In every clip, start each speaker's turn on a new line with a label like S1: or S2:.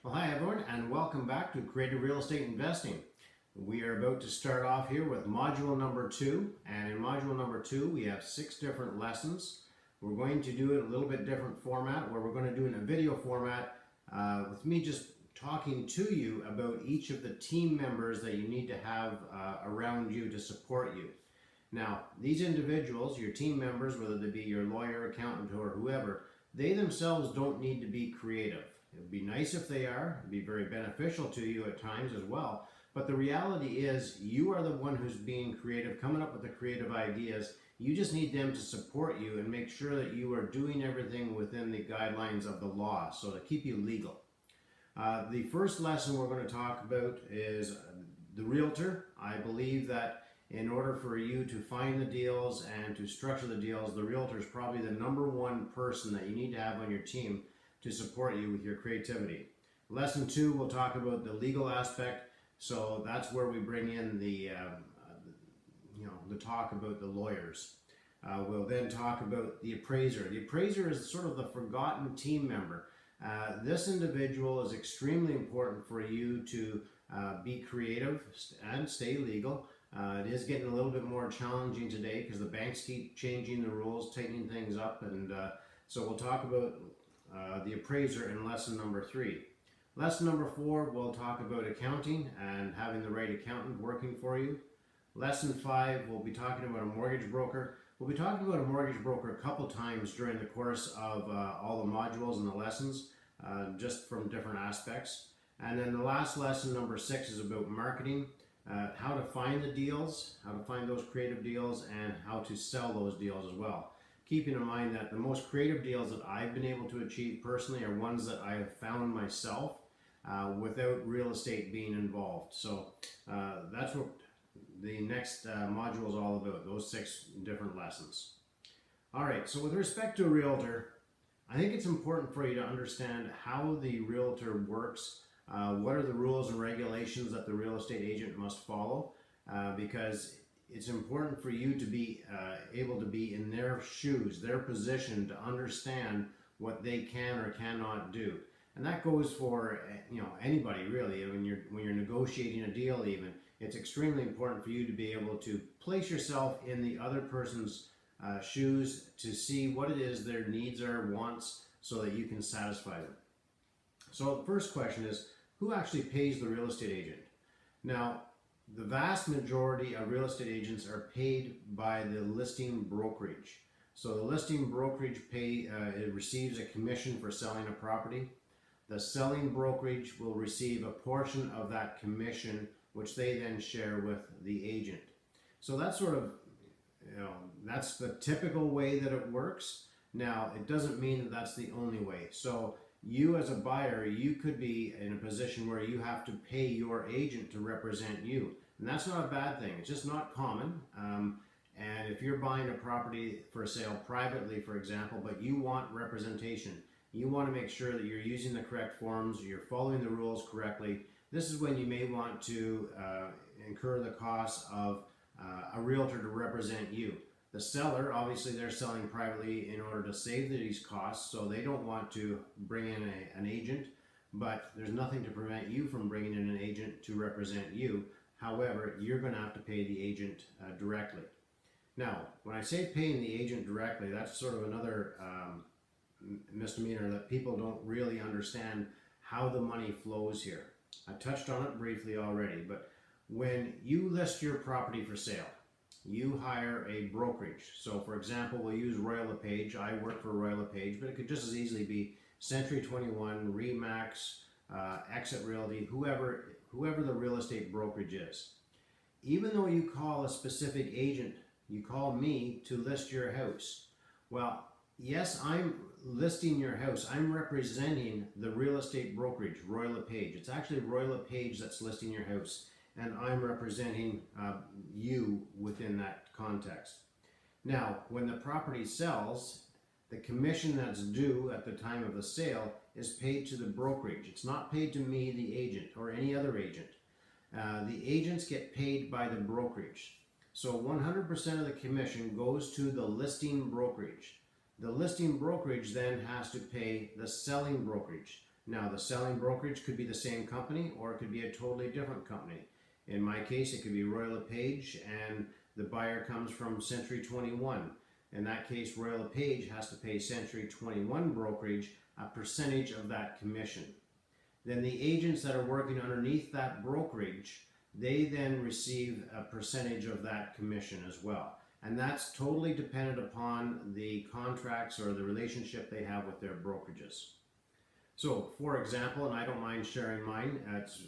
S1: Well, hi everyone, and welcome back to Creative Real Estate Investing. We are about to start off here with module number 2, and in module number 2 we have 6 different lessons. We're going to do it in a little bit different format, where we're going to do it in a video format with me just talking to you about each of the team members that you need to have around you to support you. Now, these individuals, your team members, whether they be your lawyer, accountant, or whoever, they themselves don't need to be creative. It would be nice if they are. It would be very beneficial to you at times as well. But the reality is you are the one who's being creative, coming up with the creative ideas. You just need them to support you and make sure that you are doing everything within the guidelines of the law, so to keep you legal. The first lesson we're going to talk about is the realtor. I believe that in order for you to find the deals and to structure the deals, the realtor is probably the number one person that you need to have on your team to support you with your creativity. Lesson 2, we'll talk about the legal aspect. So that's where we bring in the talk about the lawyers. We'll then talk about the appraiser. The appraiser is sort of the forgotten team member. This individual is extremely important for you to be creative and stay legal. It is getting a little bit more challenging today because the banks keep changing the rules, tightening things up, and so we'll talk about the appraiser in lesson number 3. Lesson number 4, we'll talk about accounting and having the right accountant working for you. Lesson 5, we'll be talking about a mortgage broker. We'll be talking about a mortgage broker a couple times during the course of all the modules and the lessons, just from different aspects. And then the last lesson, number 6, is about marketing. How to find the deals, how to find those creative deals, and how to sell those deals as well. Keeping in mind that the most creative deals that I've been able to achieve personally are ones that I have found myself without real estate being involved. So that's what the next module is all about, those 6 different lessons. All right, so with respect to a realtor, I think it's important for you to understand how the realtor works. What are the rules and regulations that the real estate agent must follow? Because it's important for you to be able to be in their shoes, their position, to understand what they can or cannot do. And that goes for anybody really. When you're negotiating a deal, even, it's extremely important for you to be able to place yourself in the other person's shoes to see what it is their needs are, wants, so that you can satisfy them. So the first question is, who actually pays the real estate agent? Now, the vast majority of real estate agents are paid by the listing brokerage. So the listing brokerage it receives a commission for selling a property. The selling brokerage will receive a portion of that commission, which they then share with the agent. So that's sort of, that's the typical way that it works. Now, it doesn't mean that that's the only way. So you as a buyer, you could be in a position where you have to pay your agent to represent you. And that's not a bad thing. It's just not common. And if you're buying a property for sale privately, for example, but you want representation, you want to make sure that you're using the correct forms, you're following the rules correctly, this is when you may want to incur the cost of a realtor to represent you. The seller, obviously they're selling privately in order to save these costs, so they don't want to bring in an agent, but there's nothing to prevent you from bringing in an agent to represent you. However, you're going to have to pay the agent directly. Now, when I say paying the agent directly, that's sort of another misdemeanor that people don't really understand how the money flows here. I touched on it briefly already, but when you list your property for sale, you hire a brokerage. So for example, we'll use Royal LePage. I work for Royal LePage, but it could just as easily be Century 21, Remax, Exit Realty, whoever the real estate brokerage is. Even though you call a specific agent, you call me to list your house. Well, yes, I'm listing your house. I'm representing the real estate brokerage, Royal LePage. It's actually Royal LePage that's listing your house, and I'm representing you within that context. Now, when the property sells, the commission that's due at the time of the sale is paid to the brokerage. It's not paid to me, the agent, or any other agent. The agents get paid by the brokerage. So 100% of the commission goes to the listing brokerage. The listing brokerage then has to pay the selling brokerage. Now, the selling brokerage could be the same company, or it could be a totally different company. In my case, it could be Royal LePage, and the buyer comes from Century 21. In that case, Royal LePage has to pay Century 21 brokerage a percentage of that commission. Then the agents that are working underneath that brokerage, they then receive a percentage of that commission as well. And that's totally dependent upon the contracts or the relationship they have with their brokerages. So, for example, and I don't mind sharing mine,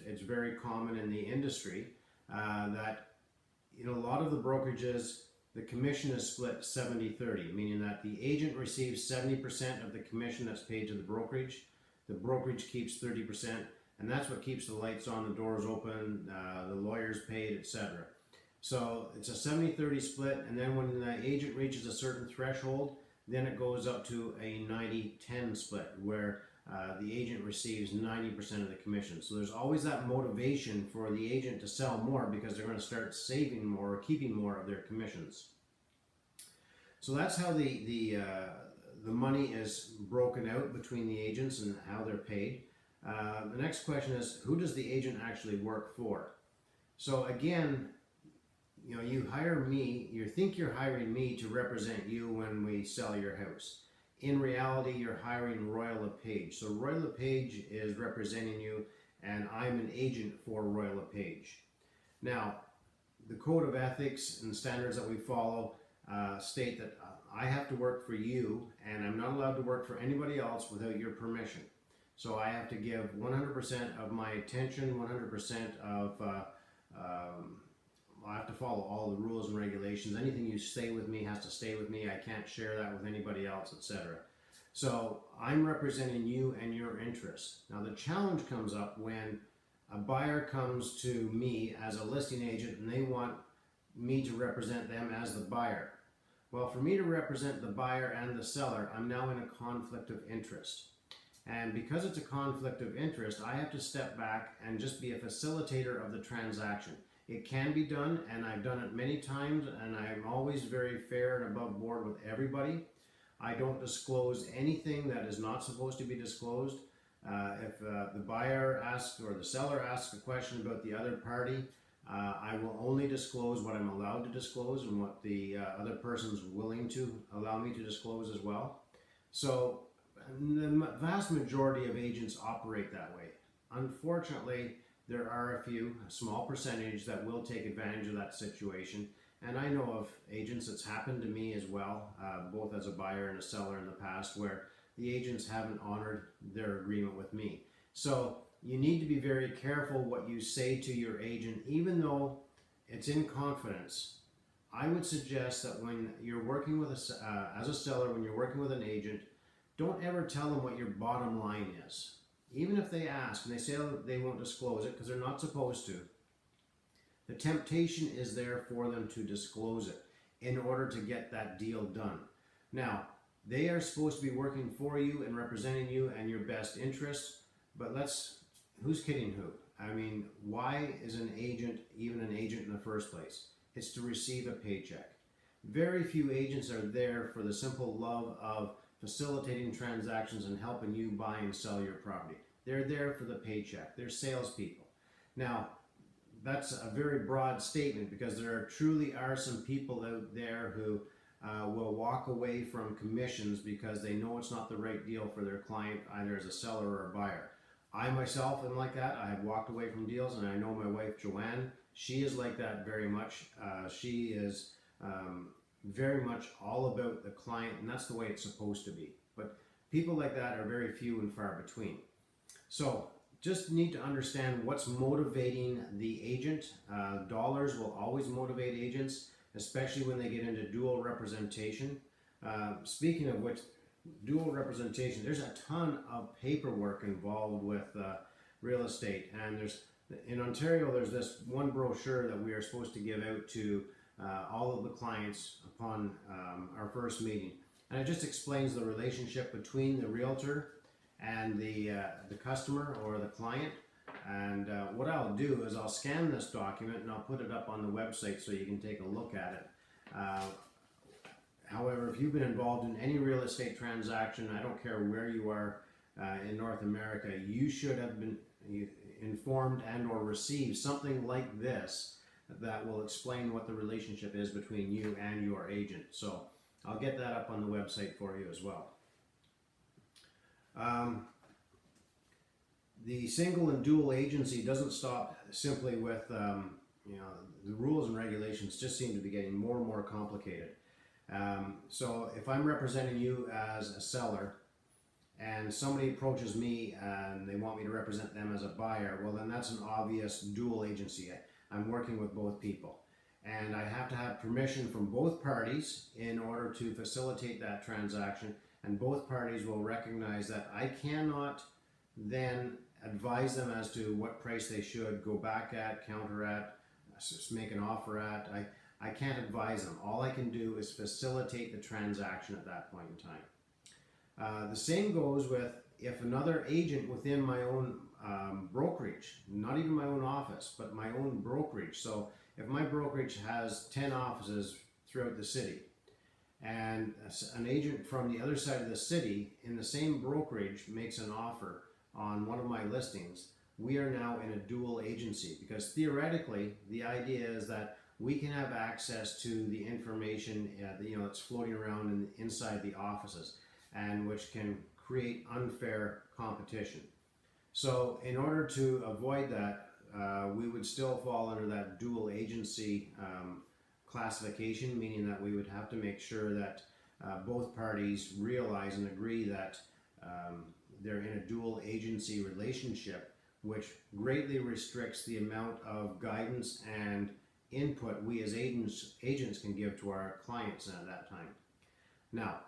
S1: it's very common in the industry that a lot of the brokerages, the commission is split 70-30, meaning that the agent receives 70% of the commission that's paid to the brokerage keeps 30%, and that's what keeps the lights on, the doors open, the lawyers paid, etc. So it's a 70-30 split, and then when the agent reaches a certain threshold, then it goes up to a 90-10 split, where the agent receives 90% of the commission. So there's always that motivation for the agent to sell more because they're going to start saving more or keeping more of their commissions. So that's how the money is broken out between the agents and how they're paid. The next question is, who does the agent actually work for? So again, you hire me, you think you're hiring me to represent you when we sell your house. In reality, you're hiring Royal LePage. So Royal LePage is representing you, and I'm an agent for Royal LePage. Now, the code of ethics and standards that we follow state that I have to work for you, and I'm not allowed to work for anybody else without your permission. So I have to give 100% of my attention, 100% of, I have to follow all the rules and regulations. Anything you say with me has to stay with me. I can't share that with anybody else, etc. So I'm representing you and your interests. Now the challenge comes up when a buyer comes to me as a listing agent and they want me to represent them as the buyer. Well, for me to represent the buyer and the seller, I'm now in a conflict of interest. And because it's a conflict of interest, I have to step back and just be a facilitator of the transaction. It can be done, and I've done it many times, and I'm always very fair and above board with everybody. I don't disclose anything that is not supposed to be disclosed. If the buyer asks or the seller asks a question about the other party, I will only disclose what I'm allowed to disclose and what the other person's willing to allow me to disclose as well. So the vast majority of agents operate that way. Unfortunately, there are a small percentage that will take advantage of that situation. And I know of agents, it's happened to me as well, both as a buyer and a seller in the past, where the agents haven't honored their agreement with me. So you need to be very careful what you say to your agent, even though it's in confidence. I would suggest that when you're working with as a seller, when you're working with an agent, don't ever tell them what your bottom line is. Even if they ask and they say they won't disclose it because they're not supposed to, the temptation is there for them to disclose it in order to get that deal done. Now, they are supposed to be working for you and representing you and your best interests, but who's kidding who? I mean, why is an agent even an agent in the first place? It's to receive a paycheck. Very few agents are there for the simple love of facilitating transactions and helping you buy and sell your property. They're there for the paycheck. They're salespeople. Now, that's a very broad statement because there truly are some people out there who will walk away from commissions because they know it's not the right deal for their client, either as a seller or a buyer. I myself am like that. I have walked away from deals, and I know my wife Joanne, she is like that very much. She is very much all about the client, and that's the way it's supposed to be. But people like that are very few and far between. So just need to understand what's motivating the agent. Dollars will always motivate agents, especially when they get into dual representation. Speaking of which, dual representation, there's a ton of paperwork involved with real estate. And in Ontario, there's this one brochure that we are supposed to give out to all of the clients upon our first meeting. And it just explains the relationship between the realtor and the customer or the client. And what I'll do is I'll scan this document and I'll put it up on the website so you can take a look at it. However, if you've been involved in any real estate transaction, I don't care where you are in North America, you should have been informed and or received something like this that will explain what the relationship is between you and your agent. So I'll get that up on the website for you as well. The single and dual agency doesn't stop simply with, the rules and regulations just seem to be getting more and more complicated. So if I'm representing you as a seller and somebody approaches me and they want me to represent them as a buyer, well then that's an obvious dual agency. I'm working with both people. And I have to have permission from both parties in order to facilitate that transaction, and both parties will recognize that I cannot then advise them as to what price they should go back at, counter at, make an offer at. I can't advise them. All I can do is facilitate the transaction at that point in time. The same goes with if another agent within my own brokerage, not even my own office, but my own brokerage. So if my brokerage has 10 offices throughout the city, and an agent from the other side of the city in the same brokerage makes an offer on one of my listings, we are now in a dual agency, because theoretically the idea is that we can have access to the information that's floating around inside the offices, and which can create unfair competition. So in order to avoid that, we would still fall under that dual agency classification, meaning that we would have to make sure that both parties realize and agree that they're in a dual agency relationship, which greatly restricts the amount of guidance and input we as agents can give to our clients at that time. Now,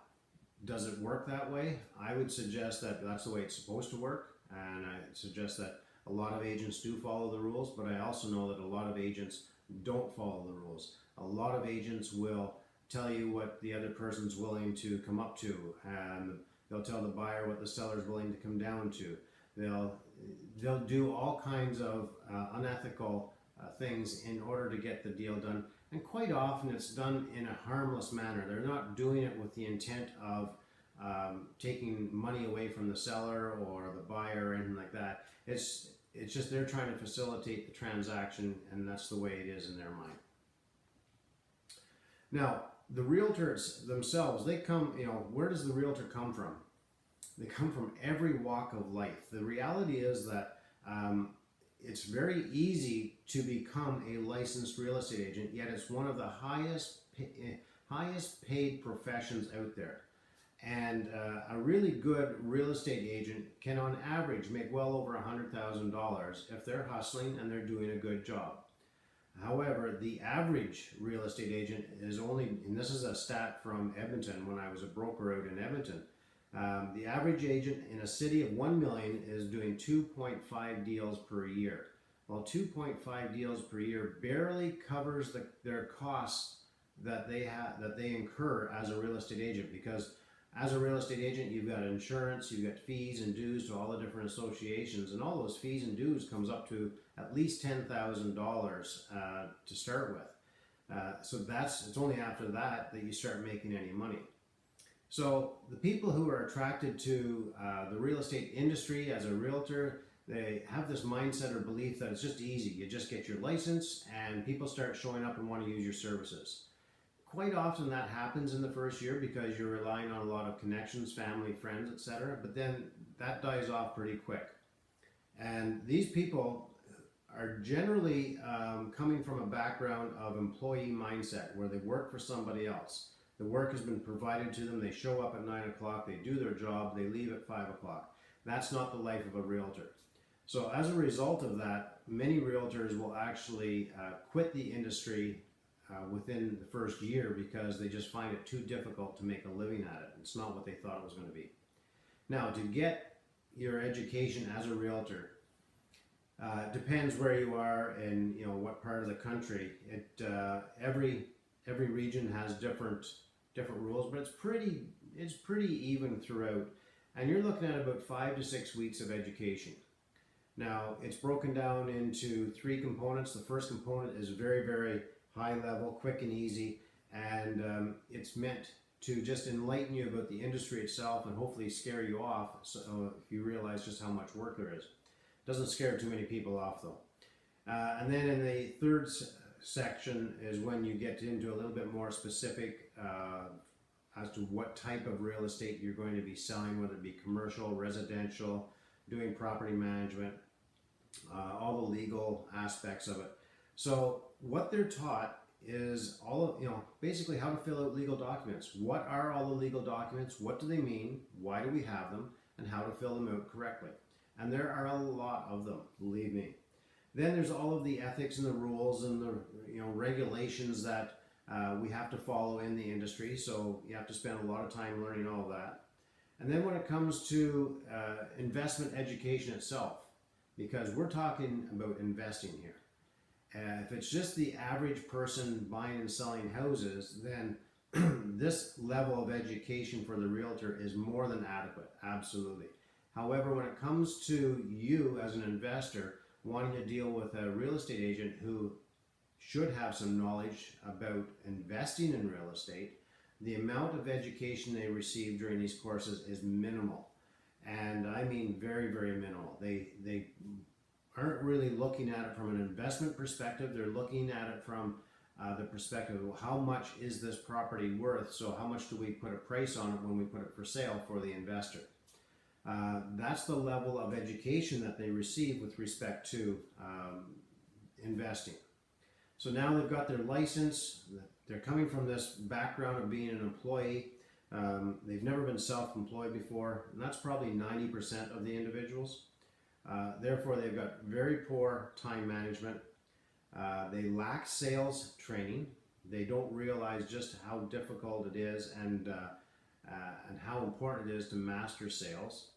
S1: does it work that way? I would suggest that that's the way it's supposed to work, and I suggest that a lot of agents do follow the rules, but I also know that a lot of agents don't follow the rules. A lot of agents will tell you what the other person's willing to come up to, and they'll tell the buyer what the seller's willing to come down to. They'll do all kinds of unethical things in order to get the deal done, and quite often it's done in a harmless manner. They're not doing it with the intent of taking money away from the seller or the buyer or anything like that. It's just they're trying to facilitate the transaction, and that's the way it is in their mind. Now, the realtors themselves, they come, where does the realtor come from? They come from every walk of life. The reality is that it's very easy to become a licensed real estate agent, yet it's one of the highest paid professions out there. And a really good real estate agent can on average make well over $100,000 if they're hustling and they're doing a good job. However, the average real estate agent is only, and this is a stat from Edmonton when I was a broker out in Edmonton, the average agent in a city of 1 million is doing 2.5 deals per year. Well, 2.5 deals per year barely covers their costs that they incur as a real estate agent, because as a real estate agent, you've got insurance, you've got fees and dues to all the different associations, and all those fees and dues comes up to at least $10,000 to start with. So it's only after that you start making any money. So the people who are attracted to the real estate industry as a realtor, they have this mindset or belief that it's just easy. You just get your license and people start showing up and want to use your services. Quite often that happens in the first year because you're relying on a lot of connections, family, friends, etc. But then that dies off pretty quick. And these people are generally coming from a background of employee mindset where they work for somebody else. The work has been provided to them. They show up at 9 o'clock, they do their job, they leave at 5 o'clock. That's not the life of a realtor. So as a result of that, many realtors will actually quit the industry within the first year because they just find it too difficult to make a living at it. It's not what they thought it was going to be. Now, to get your education as a realtor, depends where you are and what part of the country. Every region has different rules, but it's pretty even throughout. And you're looking at about 5 to 6 weeks of education. Now, it's broken down into 3 components. The first component is very, very high level, quick and easy, and it's meant to just enlighten you about the industry itself and hopefully scare you off, so if you realize just how much work there is. Doesn't scare too many people off though. And then in the third section is when you get into a little bit more specific as to what type of real estate you're going to be selling, whether it be commercial, residential, doing property management, all the legal aspects of it. So what they're taught is all of, basically how to fill out legal documents. What are all the legal documents? What do they mean? Why do we have them? And how to fill them out correctly. And there are a lot of them, believe me. Then there's all of the ethics and the rules and the regulations that we have to follow in the industry. So you have to spend a lot of time learning all of that. And then when it comes to investment education itself, because we're talking about investing here. If it's just the average person buying and selling houses, then this level of education for the realtor is more than adequate, absolutely. However, when it comes to you as an investor wanting to deal with a real estate agent who should have some knowledge about investing in real estate, the amount of education they receive during these courses is minimal. And I mean very, very minimal. They aren't really looking at it from an investment perspective. They're looking at it from the perspective of how much is this property worth, so how much do we put a price on it when we put it for sale for the investor. That's the level of education that they receive with respect to investing. So now they've got their license, they're coming from this background of being an employee, they've never been self-employed before, and that's probably 90% of the individuals. Therefore, they've got very poor time management. They lack sales training. They don't realize just how difficult it is and how important it is to master sales.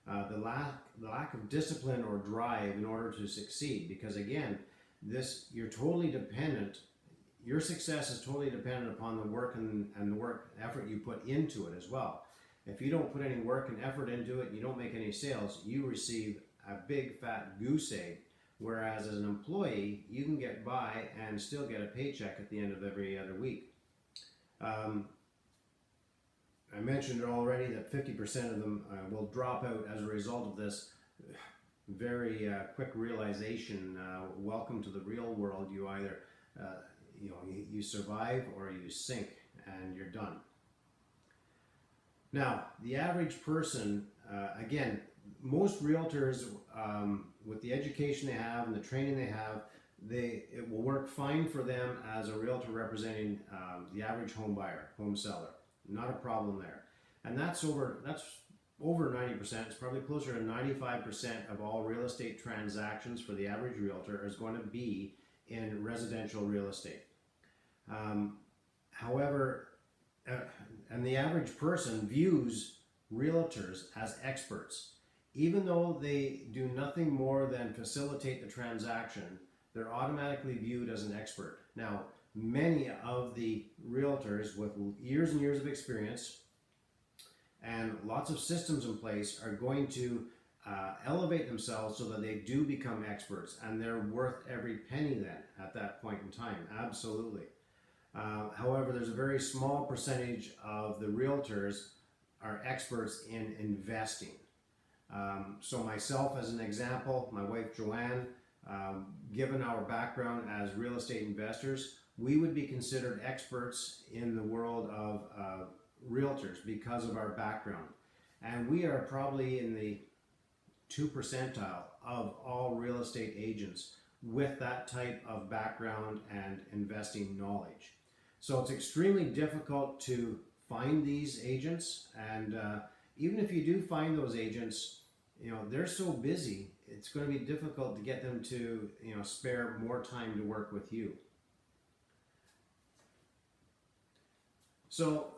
S1: The lack of discipline or drive in order to succeed, because again, you're totally dependent. Your success is totally dependent upon the work and the work effort you put into it as well. If you don't put any work and effort into it, you don't make any sales, you receive a big fat goose egg. Whereas as an employee, you can get by and still get a paycheck at the end of every other week. I mentioned it already that 50% of them will drop out as a result of this very quick realization. Welcome to the real world. You either you survive or you sink, and you're done. Now, the average person, again, most realtors, with the education they have and the training they have, it will work fine for them as a realtor representing the average home buyer, home seller. Not a problem there. And that's over 90%. It's probably closer to 95% of all real estate transactions for the average realtor is going to be in residential real estate. However, and the average person views realtors as experts. Even though they do nothing more than facilitate the transaction, they're automatically viewed as an expert. Now, many of the realtors with years and years of experience and lots of systems in place are going to elevate themselves so that they do become experts, and they're worth every penny then at that point in time, absolutely. However, there's a very small percentage of the realtors are experts in investing. So myself as an example, my wife Joanne, given our background as real estate investors, we would be considered experts in the world of realtors because of our background. And we are probably in the 2 percentile of all real estate agents with that type of background and investing knowledge. So it's extremely difficult to find these agents, and even if you do find those agents, they're so busy, it's going to be difficult to get them to, spare more time to work with you. So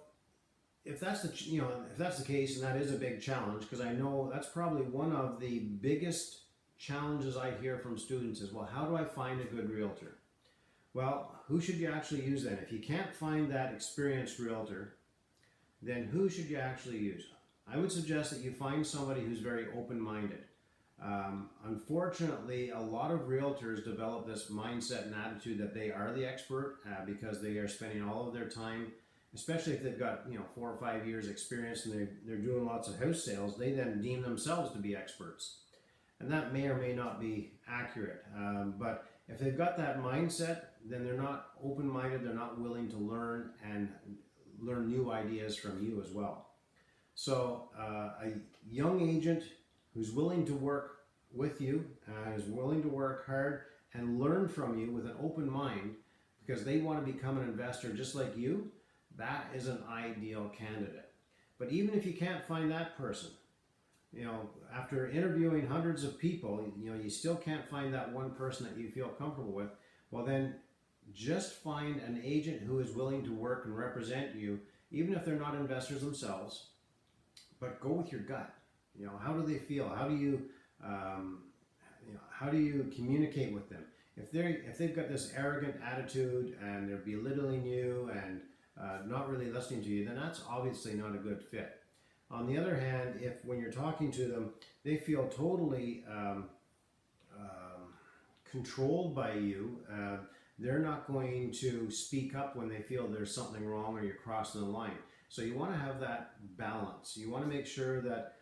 S1: if that's the case, and that is a big challenge, because I know that's probably one of the biggest challenges I hear from students is, well, how do I find a good realtor? Well, who should you actually use then? If you can't find that experienced realtor, then who should you actually use? I would suggest that you find somebody who's very open-minded. Unfortunately, a lot of realtors develop this mindset and attitude that they are the expert because they are spending all of their time especially if they've got 4 or 5 years experience and they're doing lots of house sales, they then deem themselves to be experts. And that may or may not be accurate. But if they've got that mindset, then they're not open-minded, they're not willing to learn and learn new ideas from you as well. So a young agent who's willing to work with you, is willing to work hard and learn from you with an open mind because they want to become an investor just like you, that is an ideal candidate. But even if you can't find that person, after interviewing hundreds of people, you still can't find that one person that you feel comfortable with, well then just find an agent who is willing to work and represent you, even if they're not investors themselves, but go with your gut. How do they feel? How do you communicate with them? If they've got this arrogant attitude and they're belittling you and not really listening to you, then that's obviously not a good fit. On the other hand, if when you're talking to them, they feel totally controlled by you, they're not going to speak up when they feel there's something wrong or you're crossing the line. So you want to have that balance. You want to make sure that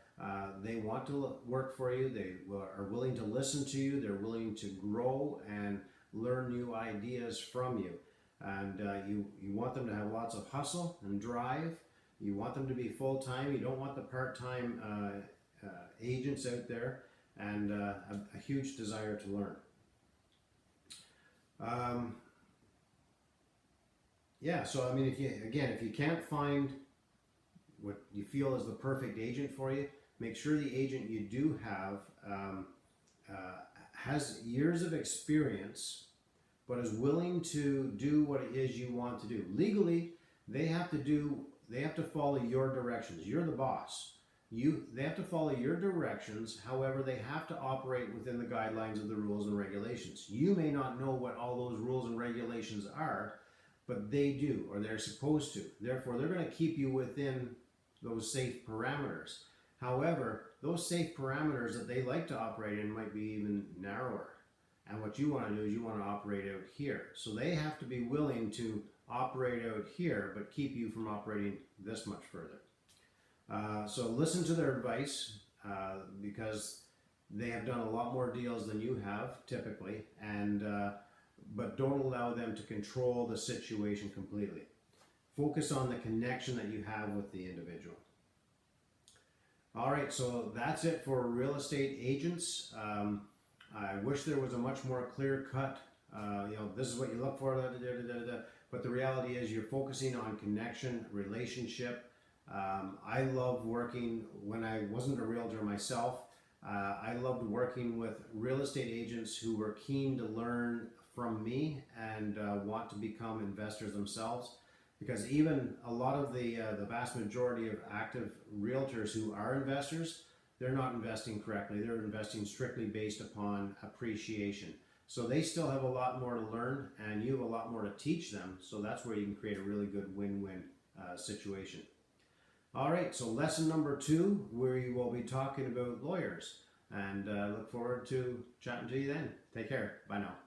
S1: they want to work for you, they are willing to listen to you, they're willing to grow and learn new ideas from you. And you want them to have lots of hustle and drive. You want them to be full-time. You don't want the part-time agents out there, and a huge desire to learn. So I mean, if you can't find what you feel is the perfect agent for you, make sure the agent you do have has years of experience, but is willing to do what it is you want to do. Legally, they have to follow your directions. You're the boss. They have to follow your directions. However, they have to operate within the guidelines of the rules and regulations. You may not know what all those rules and regulations are, but they do, or they're supposed to. Therefore, they're going to keep you within those safe parameters. However, those safe parameters that they like to operate in might be even narrower. And what you want to do is you want to operate out here. So they have to be willing to operate out here, but keep you from operating this much further. So listen to their advice because they have done a lot more deals than you have typically, but don't allow them to control the situation completely. Focus on the connection that you have with the individual. All right, so that's it for real estate agents. I wish there was a much more clear-cut, this is what you look for, but the reality is you're focusing on connection, relationship. I love working, when I wasn't a realtor myself, I loved working with real estate agents who were keen to learn from me and want to become investors themselves. Because even a lot of the vast majority of active realtors who are investors, they're not investing correctly. They're investing strictly based upon appreciation. So they still have a lot more to learn, and you have a lot more to teach them. So that's where you can create a really good win-win situation. All right, so lesson number 2, we will be talking about lawyers. And look forward to chatting to you then. Take care. Bye now.